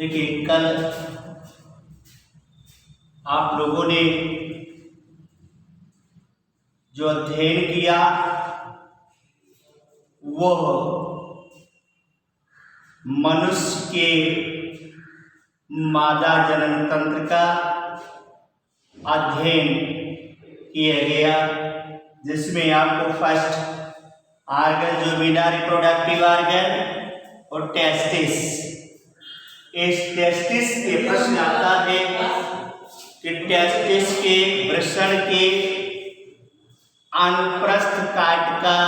देखिए, कल आप लोगों ने जो अध्ययन किया वह मनुष्य के मादा जनन तंत्र का अध्ययन किया गया, जिसमें आपको फर्स्ट आर्गन जो बिना रिप्रोडक्टिव आर्गन और टेस्टिस, इस टेस्टिस के प्रश्न आता है कि टेस्टिस के वृषण के अनुप्रस्थ काट का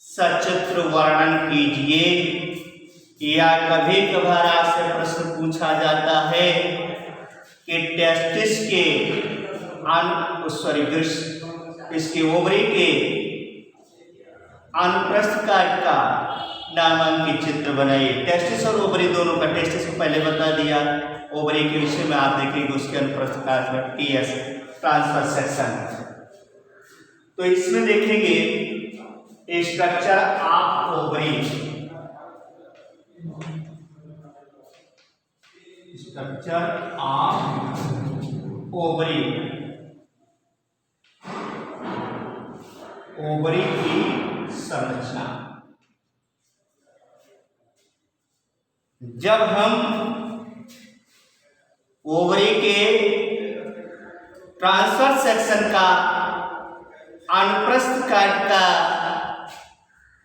सचित्र वर्णन कीजिए। या कभी कभार आपसे प्रश्न पूछा जाता है कि टेस्टिस के इसके ओवरी के अनुप्रस्थ काट का नामांकित चित्र बनाइए। टेस्टिस और ओवरी दोनों का, टेस्टिस को पहले बता दिया, ओवरी के विषय में आप देखेंगे उसके अनुप्रस्थ काट में टीएस ट्रांसफर सेक्शन। तो इसमें देखेंगे structure of ovary, structure of ovary, ovary की संरचना। जब हम ओवरी के ट्रांसफर सेक्शन का अनुप्रस्थ काट का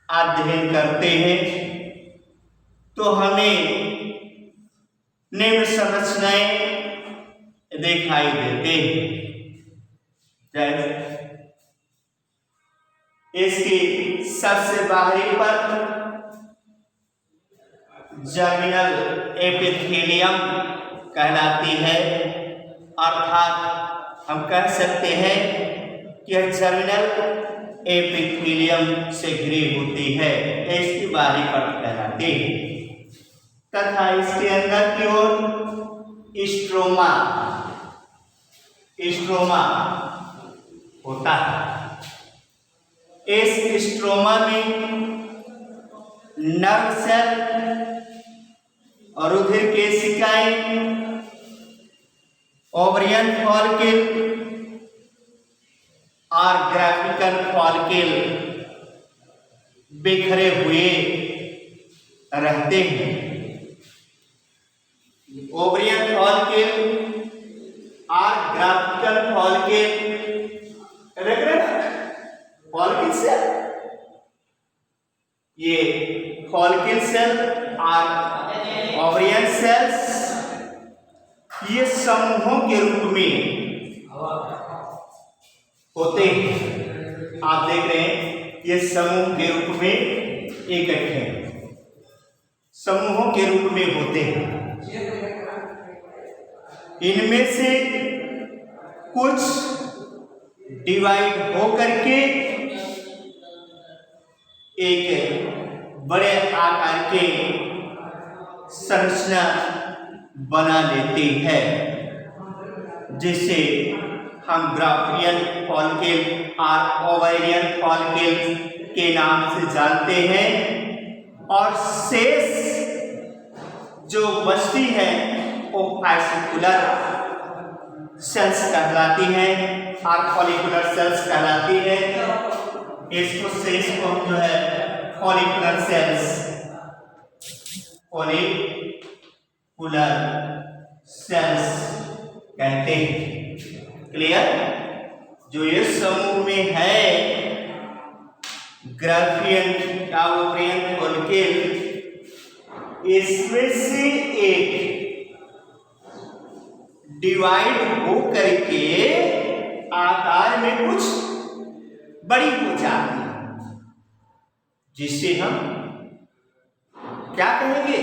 अध्ययन करते हैं तो हमें निम्न संरचनाएं दिखाई देते हैं। इसकी सबसे बाहरी परत जर्मिनल एपिथेलियम कहलाती है, अर्थात हम कह सकते हैं कि यह जर्मिनल एपिथेलियम से घिरी होती है, इसकी बाहरी परत कहलाती है। तथा इसके अंदर की ओर स्ट्रोमा, स्ट्रोमा होता है। इस स्ट्रोमा में नर्व सेल और रुधिर केशिकाएं, ओवरियन फॉलिकल और ग्राफिकल फॉलिकल बिखरे हुए रहते हैं। ओवरियन फॉलिकल और ग्राफिकल फॉलिकल फॉलिकल सेल, ये फॉलिकल सेल और ओवरियन सेल्स ये समूहों के रूप में होते हैं। आप देख रहे हैं ये समूह के रूप में इकट्ठे समूहों के रूप में होते हैं। इनमें से कुछ डिवाइड होकर के एक बड़े आकार के संरचना बना लेती है, जिसे हम ग्राफियन फॉलिकल और ओवेरियन फॉलिकल के नाम से जानते हैं। और शेष जो बचती है वो फास्कुलर सेल्स कहलाती हैं और फॉलिकुलर सेल्स कहलाती है। इसको शेष को हम जो है फॉलिकुलर सेल्स, फॉलिकुलर सेल्स कहते हैं। क्लियर? जो ये समूह में है ग्राफियन या ओवरियन फॉलिकल, इसमें से एक डिवाइड हो करके आकार में कुछ बड़ी हो जाती है, जिसे हम क्या कहेंगे?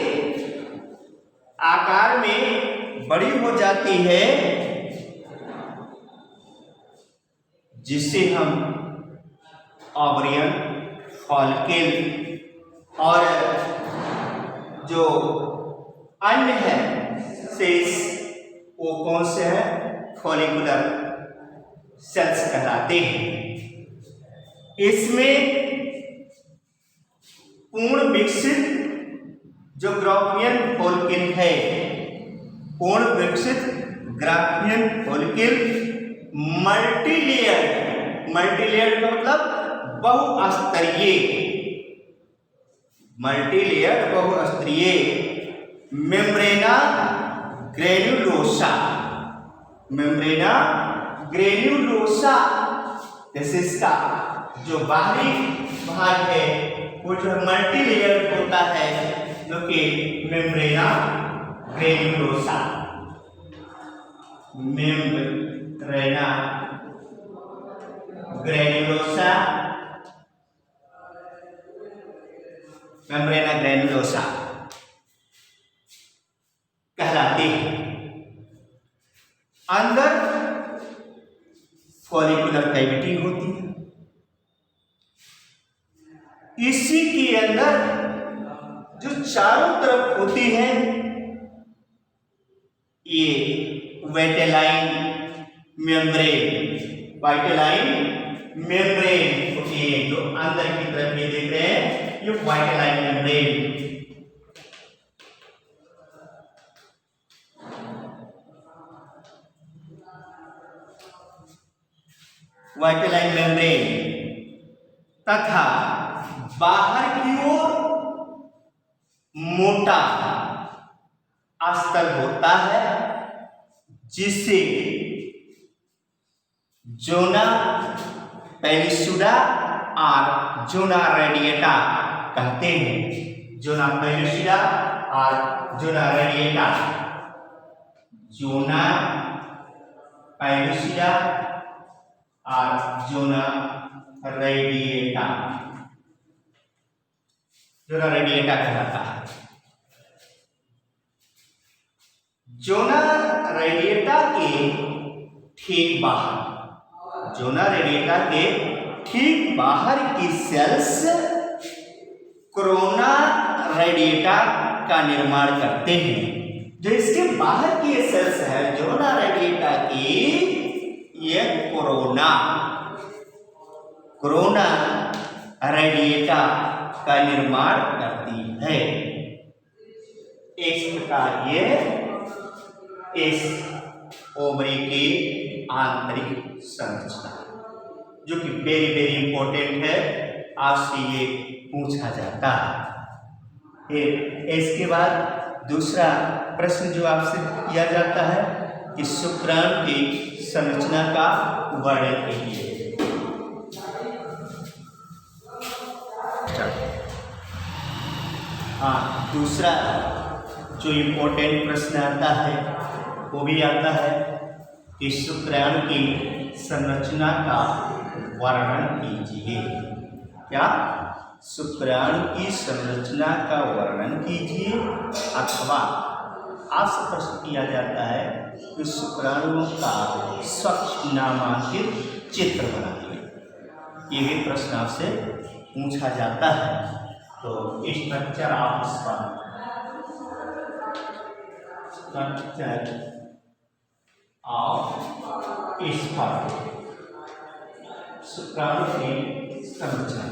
आकार में बड़ी हो जाती है, जिसे हम ओवरियन फॉलिकल और जो अन्य है शेष वो कौन से है? फॉलिकुलर सेल्स कहलाते हैं। इसमें पूर्ण विकसित जो ग्राफियन फॉलिकल है, पूर्ण विकसित ग्राफियन फॉलिकल मल्टीलेयर्ड, मल्टीलेयर्ड का मतलब बहुस्तरीय, मल्टीलेयर्ड बहुस्तरीय मेम्ब्रेना ग्रेन्युलोसा, मेम्ब्रेना ग्रेन्युलोसा, जैसे इसका जो बाहरी भाग है वो जो मल्टीलेयर होता है, जो कि मेम्ब्रेना ग्रेन्युलोसा, मेम्ब्रेना ग्रेन्युलोसा, मेम्ब्रेना ग्रेन्युलोसा कहलाती है। अंदर फॉलिकुलर कैविटी होती है, इसी के अंदर जो चारों तरफ होती है ये वेटेलाइन मेम्ब्रेन, वाइटेलाइन मेम्ब्रेन होती है, जो अंदर की तरफ ये देख रहे हैं ये वाइटेलाइन मेम्ब्रेन। वाइटेलाइन मेम्ब्रेन तथा बाहर की ओर मोटा अस्तर होता है जिसे जोना पेलिसुडा और जोना रेडिएटा कहते हैं। जोना पेलिसुडा और जोना रेडिएटा, जोना पेलिसुडा और जोना रेडिएटा, जोना रेडिएटा कहलाता है। जोना रेडिएटा के ठीक बाहर, जोना रेडिएटा के ठीक बाहर की सेल्स कोरोना रेडिएटा का निर्माण करते हैं। जो इसके बाहर की सेल्स है जोना रेडिएटा की, ये कोरोना रेडिएटा का निर्माण करती है। इस प्रकार ये इस ओवरी की आंतरिक संरचना, जो कि वेरी वेरी इंपॉर्टेंट है, आपसे ये पूछा जाता है। इसके बाद दूसरा प्रश्न जो आपसे किया जाता है कि शुक्राणु की संरचना का वर्णन कीजिए। हाँ, दूसरा जो इम्पोर्टेंट प्रश्न आता है वो भी आता है कि शुक्राणु की संरचना का वर्णन कीजिए। क्या? शुक्राणु की संरचना का वर्णन कीजिए, अथवा आपसे प्रश्न किया जाता है कि शुक्राणुओं का स्वच्छ नामांकित चित्र बनाइए। ये भी प्रश्न आपसे पूछा जाता है। तो structure of sperm, structure of sperm, शुक्राणु की संरचना।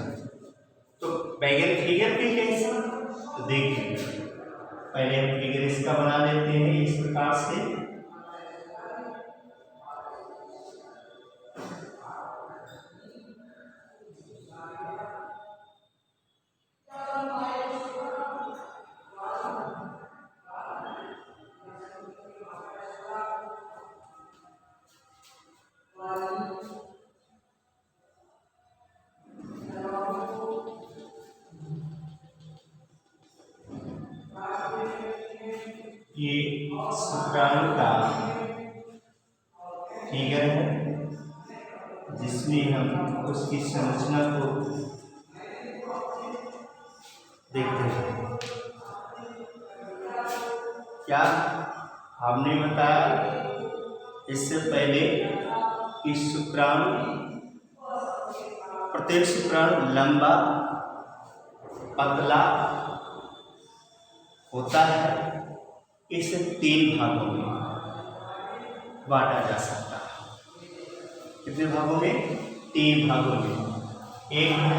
तो फिगर भी कैसे, तो देखिए पहले हम फिगर इसका बना लेते हैं इस प्रकार से। ये शुक्राणु का फिगर है जिसमें हम उसकी संरचना को देखते हैं। क्या हमने बताया इससे पहले कि शुक्राणु, प्रत्येक शुक्राणु लंबा पतला होता है। इसे 3 भागों में बांटा जा सकता है। कितने भागों में? 3 भागों में। एक है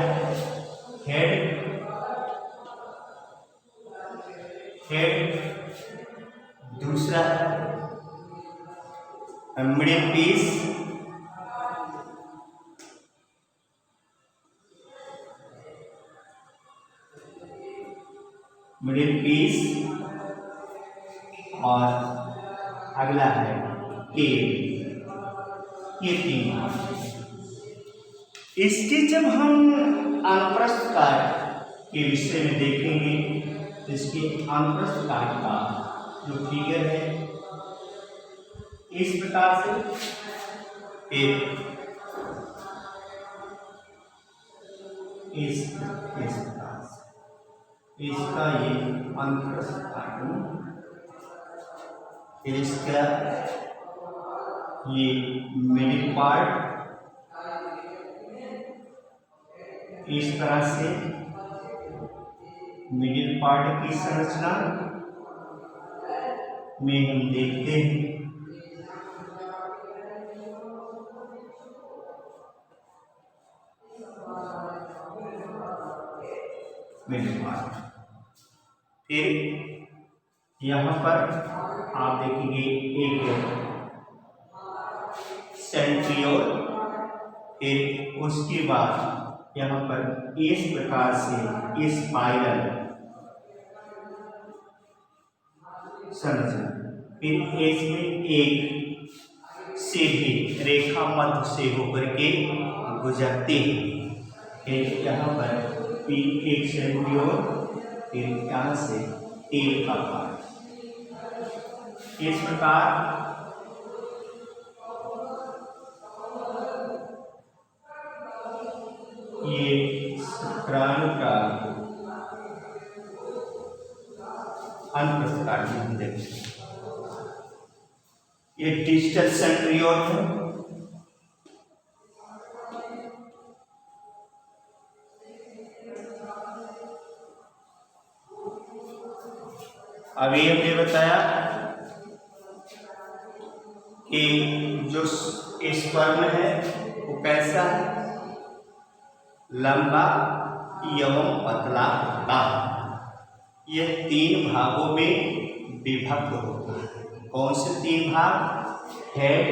हेड, हेड, दूसरा मिडिल पीस, मिडिल पीस, और अगला है टेल। ये तीन भाग। इसके जब हम अनुप्रस्थ काट के विषय में देखेंगे, इसके अनुप्रस्थ काट का जो फिगर है इस प्रकार से, इस प्रकार से इसका ये अनुप्रस्थ काटूं, इसका ये मिडिल पार्ट इस तरह से, मिडिल पार्ट की संरचना में हम देखते हैं मिडिल पार्ट। फिर यहाँ पर आप देखेंगे एक सेंट्रियोल, फिर उसके बाद यहाँ पर इस प्रकार से स्पाइरल संरचना, फिर इसमें एक सीधी रेखा मध्य से होकर के गुजरती है। फिर यहाँ पर एक सेंट्रियोल, फिर यहाँ से टेल का पार्ट। इस प्रकार ये शुक्राणु का अनुप्रस्थ काट में हम देखते हैं। ये डिजिटल सेंट्रियोल है, अभी हमने बताया कि जो स्पर्म है वो कैसा है, लंबा एवं पतला होता है। यह तीन भागों में विभक्त होता है। कौन से तीन भाग? Head,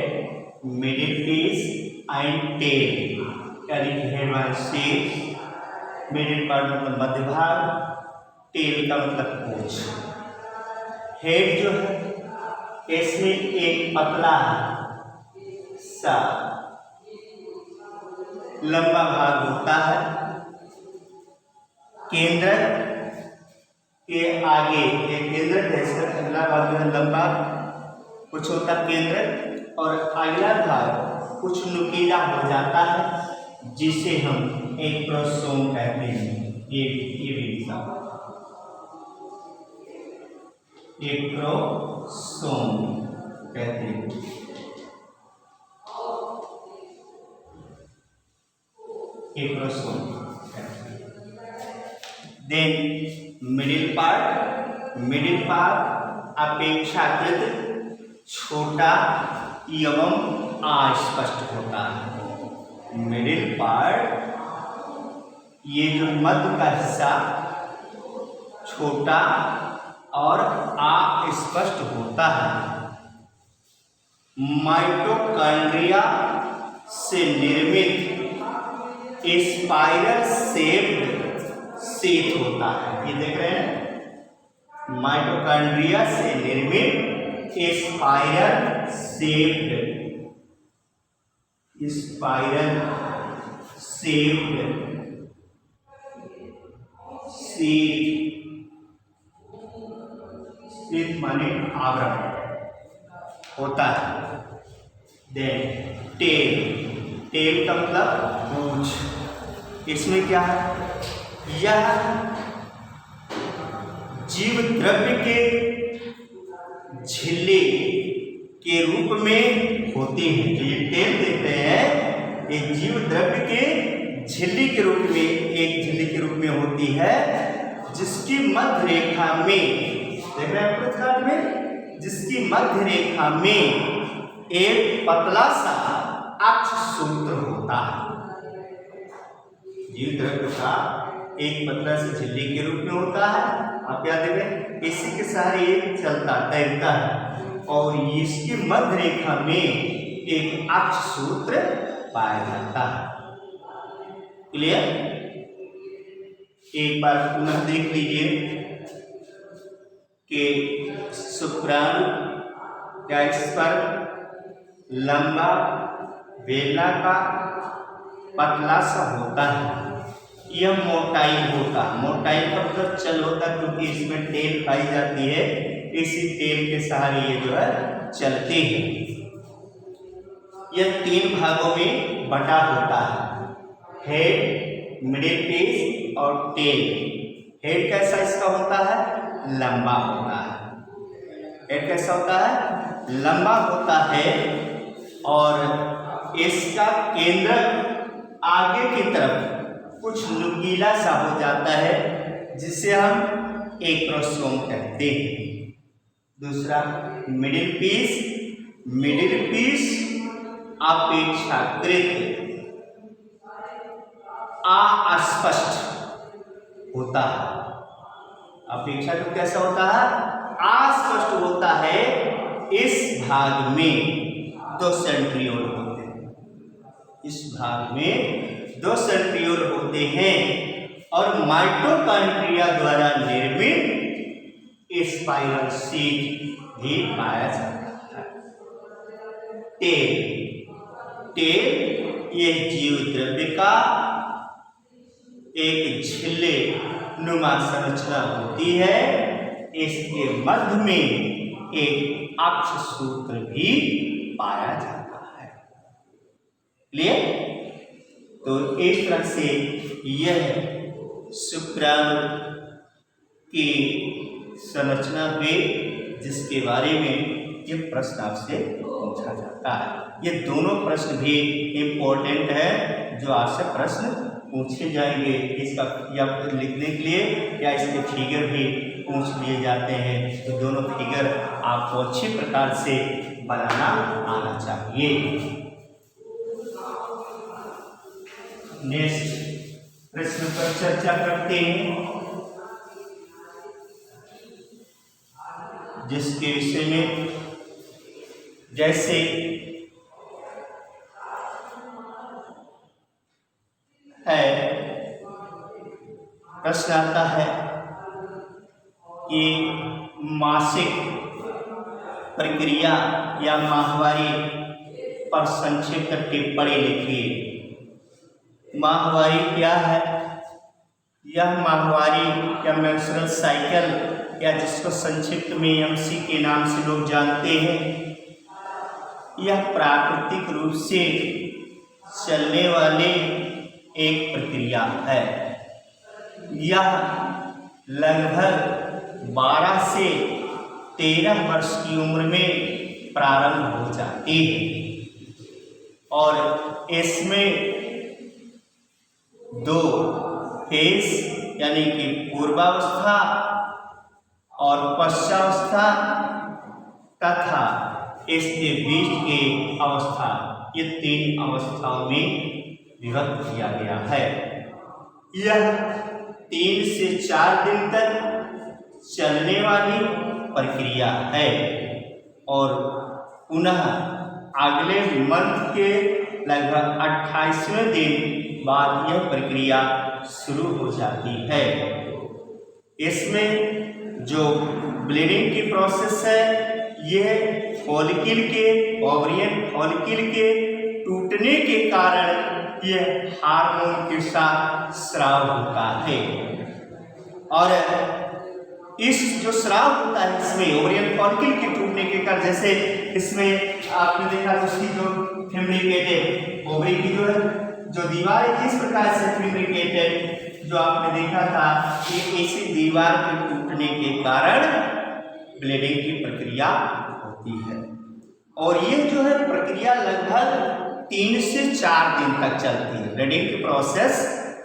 middle piece and tail. यानी हेड वाला शीर्ष, मिडिल पार्ट मतलब मध्य भाग, टेल का मतलब पूंछ। हेड जो है इसमें एक पतला सा लंबा भाग होता है, केंद्र के आगे एक केंद्र जैसे अगला भाग जो है लंबा कुछ होता है केंद्र, और अगला भाग कुछ नुकीला हो जाता है जिसे हम एक प्रोसोम कहते हैं। ये भी एक प्रोसोम कहते हैं। एक प्रोसोम। देन मिडिल पार्ट अपेक्षाकृत छोटा एवं अस्पष्ट होता है। मिडिल पार्ट ये जो मध्य का हिस्सा छोटा और अस्पष्ट होता है। माइटोकॉन्ड्रिया से निर्मित स्पाइरल शेप्ड शीथ होता है। ये देख रहे हैं, माइटोकॉन्ड्रिया से निर्मित स्पाइरल शेप्ड शीथ माने आवरण होता है। देन टेल का मतलब पूंछ। इसमें क्या है? यह जीव द्रव्य के झिल्ली के रूप में होती है। जो ये टेल देखते हैं ये जीव द्रव्य के झिल्ली के रूप में, एक झिल्ली के रूप में होती है, जिसकी मध्य रेखा में, देख रहे हैं पृथ्वी में, जिसकी मध्य रेखा में एक पतला सा अक्ष सूत्र होता है। जीव द्रव्य का एक पतला सा झिल्ली के रूप में होता है। आप याद रखें, इसी के सहारे ये चलता तैरता है और इसकी मध्य रेखा में एक अक्ष सूत्र पाया जाता है। क्लियर? एक बार पुनः देख लीजिए कि शुक्राणु या इस पर लंबा बेलनाकार पतला सा होता है। यह मोटाई होता, मोटाई का मतलब चल होता, क्योंकि इसमें टेल पाई जाती है, इसी टेल के सहारे ये जो है चलती है। यह 3 भागों में बटा होता है, हेड, मिडिल पीस और टेल। हेड कैसा इसका होता है? लंबा होता है। हेड कैसा होता है? लंबा होता है और इसका केंद्र आगे की तरफ कुछ नुकीला सा हो जाता है, जिसे हम एक्रोसोम कहते हैं। दूसरा मिडिल पीस, मिडिल पीस अपेक्षाकृत अस्पष्ट होता है। अपेक्षाकृत कैसा होता है? अस्पष्ट होता है। इस भाग में 2 सेंट्रियोल होते हैं, इस भाग में 2 सेंट्रियोल होते हैं और माइटोकॉन्ड्रिया द्वारा निर्मित स्पाइरल शीट भी पाया जाता है। टेल, टेल ये जीव द्रव्य का एक झिल्ली नुमा संरचना होती है। इसके मध्य में एक अक्ष सूत्र भी पाया जाता है। क्लियर? तो इस तरह से यह शुक्राणु की संरचना हुई, जिसके बारे में ये प्रश्न आपसे पूछा जाता है। ये दोनों प्रश्न भी इम्पोर्टेंट है, जो आपसे प्रश्न पूछे जाएंगे इसका या लिखने के लिए, या इसके फिगर भी पूछ लिए जाते हैं। तो दोनों फिगर आपको अच्छी प्रकार से बनाना आना चाहिए। नेक्स्ट प्रश्न पर चर्चा करते हैं, जिसके विषय में जैसे है, प्रश्न आता है कि मासिक प्रक्रिया या माहवारी पर संक्षिप्त टिप्पणी लिखिए। माहवारी क्या है? यह माहवारी या मेंस्ट्रुअल साइकिल, या जिसको संक्षिप्त में एमसी के नाम से लोग जानते हैं, यह प्राकृतिक रूप से चलने वाली एक प्रक्रिया है। यह लगभग 12 से 13 वर्ष की उम्र में प्रारंभ हो जाती है और इसमें 2 फेज यानी कि पूर्वावस्था और पश्चावस्था तथा इसके बीच की अवस्था, ये 3 अवस्थाओं में विभक्त किया गया है। यह 3 से 4 दिन तक चलने वाली प्रक्रिया है और पुनः अगले मंथ के लगभग 28वें दिन बाद यह प्रक्रिया शुरू हो जाती है। इसमें जो ब्लीडिंग की प्रोसेस है, यह फॉलिकल के, ओवरियन फॉलिकल के टूटने के कारण यह हार्मोन के साथ स्राव होता है और इस जो स्राव होता है इसमें ओवरियन फॉलिकल के टूटने के कारण, जैसे इसमें आपने देखा उसकी जो फेब्रिकेटेड ओवरी की जो दीवार है, इस प्रकार से फेब्रिकेटेड जो आपने देखा था, ये इसी दीवार के टूटने के कारण ब्लीडिंग की प्रक्रिया होती है और ये जो है प्रक्रिया लगभग 3 से 4 दिन तक चलती है। ब्लीडिंग की प्रोसेस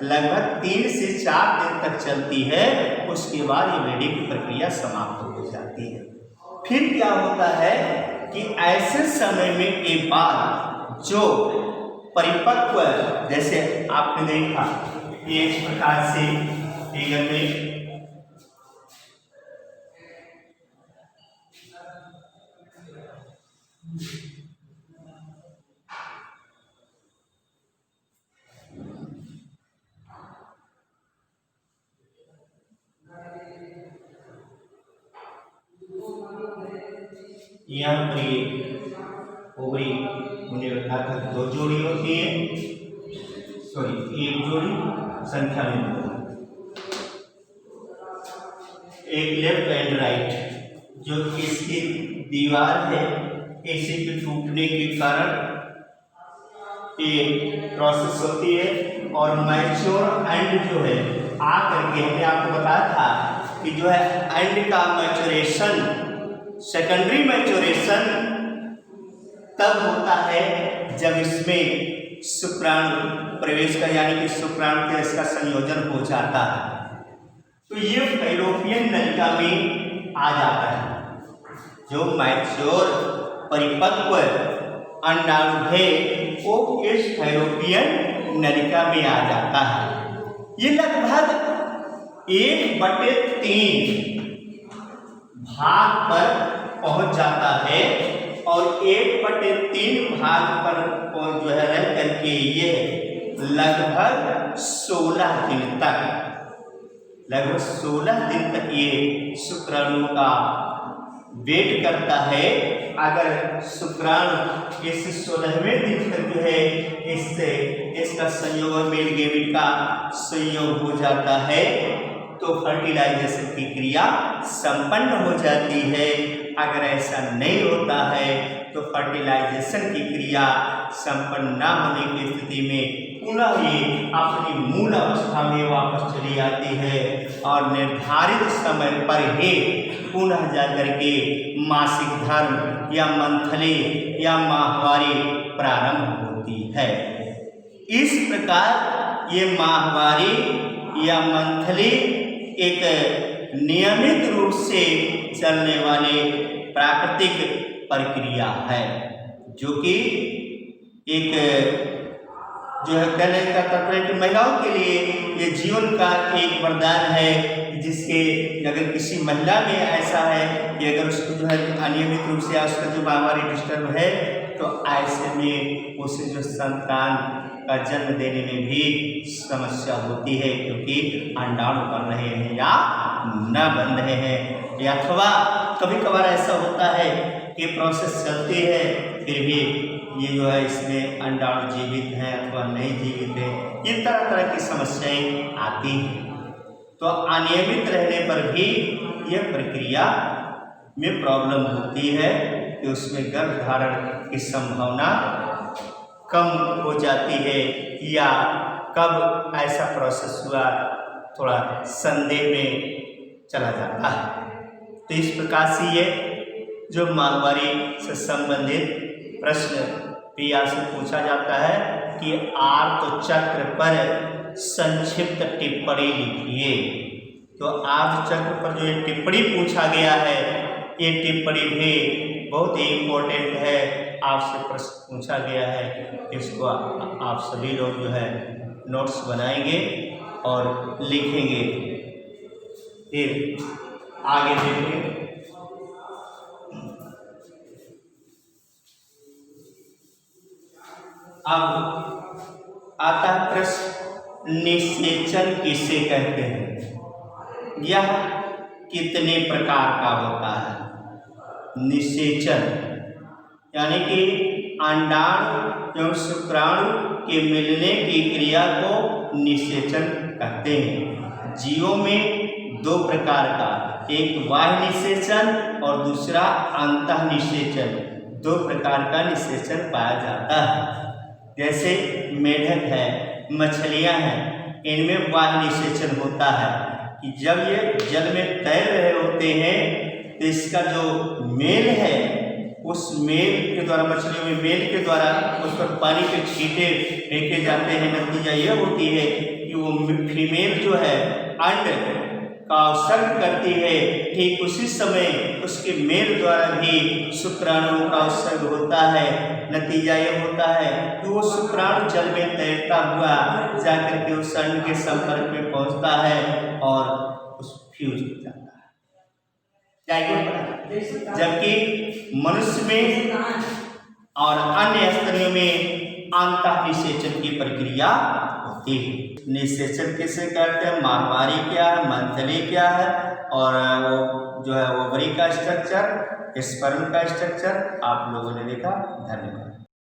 लगभग 3 से 4 दिन तक चलती है। उसके बाद ये ब्लीडिंग की प्रक्रिया समाप्त हो जाती है। फिर क्या होता है कि ऐसे समय में के बाद जो परिपक्व, जैसे आपने देखा ये इस प्रकार से फिगर में यहाँ पर ये ओवरी मुझे रखा था 2 जोड़ी होती है, सॉरी 1 जोड़ी संख्या में 2, एक लेफ्ट एंड राइट। जो इसकी दीवार है इसी के टूटने के कारण ये प्रोसेस होती है और मैच्योर एंड जो है आ करके हमने आपको बताया था कि जो है एंड का मैच्योरेशन, सेकेंडरी मैच्योरेशन तब होता है जब इसमें शुक्राणु प्रवेश कर, यानी कि शुक्राणु के इसका संयोजन हो जाता है तो ये फैलोपियन नलिका में आ जाता है। जो मैच्योर परिपक्व अंडाणु है वो इस फैलोपियन नलिका में आ जाता है। ये लगभग 1/3 भाग पर पहुंच जाता है और 1/3 भाग पर जो है रह करके ये लगभग 16 दिन तक ये शुक्राणु का वेट करता है। अगर शुक्राणु इस 16वें दिन तक जो है इससे इसका संयोग मेल गेमेट का संयोग हो जाता है तो फर्टिलाइजेशन की क्रिया संपन्न हो जाती है। अगर ऐसा नहीं होता है तो फर्टिलाइजेशन की क्रिया संपन्न न होने की स्थिति में पुनः ये अपनी मूल अवस्था में वापस चली आती है और निर्धारित समय पर ही पुनः जाकर के मासिक धर्म या मंथली या माहवारी प्रारंभ होती है। इस प्रकार ये माहवारी या मंथली एक नियमित रूप से चलने वाली प्राकृतिक प्रक्रिया है जो कि एक जो है कहने का तात्पर्य कि महिलाओं के लिए ये जीवन का एक वरदान है जिसके अगर किसी महिला में ऐसा है कि अगर उसको जो है अनियमित रूप से उसका जो माहवारी डिस्टर्ब है तो ऐसे में उसे जो संतान का जन्म देने में भी समस्या होती है क्योंकि अंडाणु बन रहे हैं या न बन रहे हैं। या अथवा कभी कभार ऐसा होता है कि प्रोसेस चलती है फिर भी ये जो है इसमें अंडाणु जीवित हैं अथवा नहीं जीवित है, ये तरह तरह की समस्याएं आती हैं। तो अनियमित रहने पर भी यह प्रक्रिया में प्रॉब्लम होती है कि उसमें गर्भ धारण की संभावना कम हो जाती है या कब ऐसा प्रोसेस हुआ थोड़ा संदेह में चला जाता है। तो इस प्रकार से ये जो माहवारी से संबंधित प्रश्न पीआर से पूछा जाता है कि आर्त चक्र पर संक्षिप्त टिप्पणी लिखिए। तो आर्त चक्र पर जो ये टिप्पणी पूछा गया है ये टिप्पणी भी बहुत ही इम्पोर्टेंट है, आपसे प्रश्न पूछा गया है। इसको आप सभी लोग जो है नोट्स बनाएंगे और लिखेंगे। फिर आगे देखिए अब आता है प्रश्न निषेचन किसे कहते हैं, यह कितने प्रकार का होता है। निषेचन यानी कि अंडाणु एवं शुक्राणु के मिलने की क्रिया को निषेचन कहते हैं। जीवों में 2 प्रकार का, एक बाह्य निषेचन और दूसरा अंतः निषेचन, 2 प्रकार का निषेचन पाया जाता है। जैसे मेढक है, मछलियां हैं, इनमें बाह्य निषेचन होता है कि जब ये जल में तैर रहे होते हैं तो इसका जो मेल है उस मेल के द्वारा, मछलियों में मेल के द्वारा उस पर पानी के छींटे फेंके जाते हैं। नतीजा यह होती है कि वो फीमेल जो है अंड का उत्सर्ग करती है, ठीक उसी समय उसके मेल द्वारा भी शुक्राणुओं का उत्सर्ग होता है। नतीजा यह होता है कि वो शुक्राणु जल में तैरता हुआ जाकर के उस अंड के संपर्क में पहुंच पहुंचता है और उस फ्यूज हो जाता है, जाइगोट। जबकि मनुष्य में और अन्य स्तनियों में अंतःनिषेचन की प्रक्रिया होती है। निषेचन किसे कहते हैं, माहवारी क्या है, मंथली क्या है, और वो जो है ओवरी का स्ट्रक्चर, स्पर्म का स्ट्रक्चर आप लोगों ने देखा। धन्यवाद।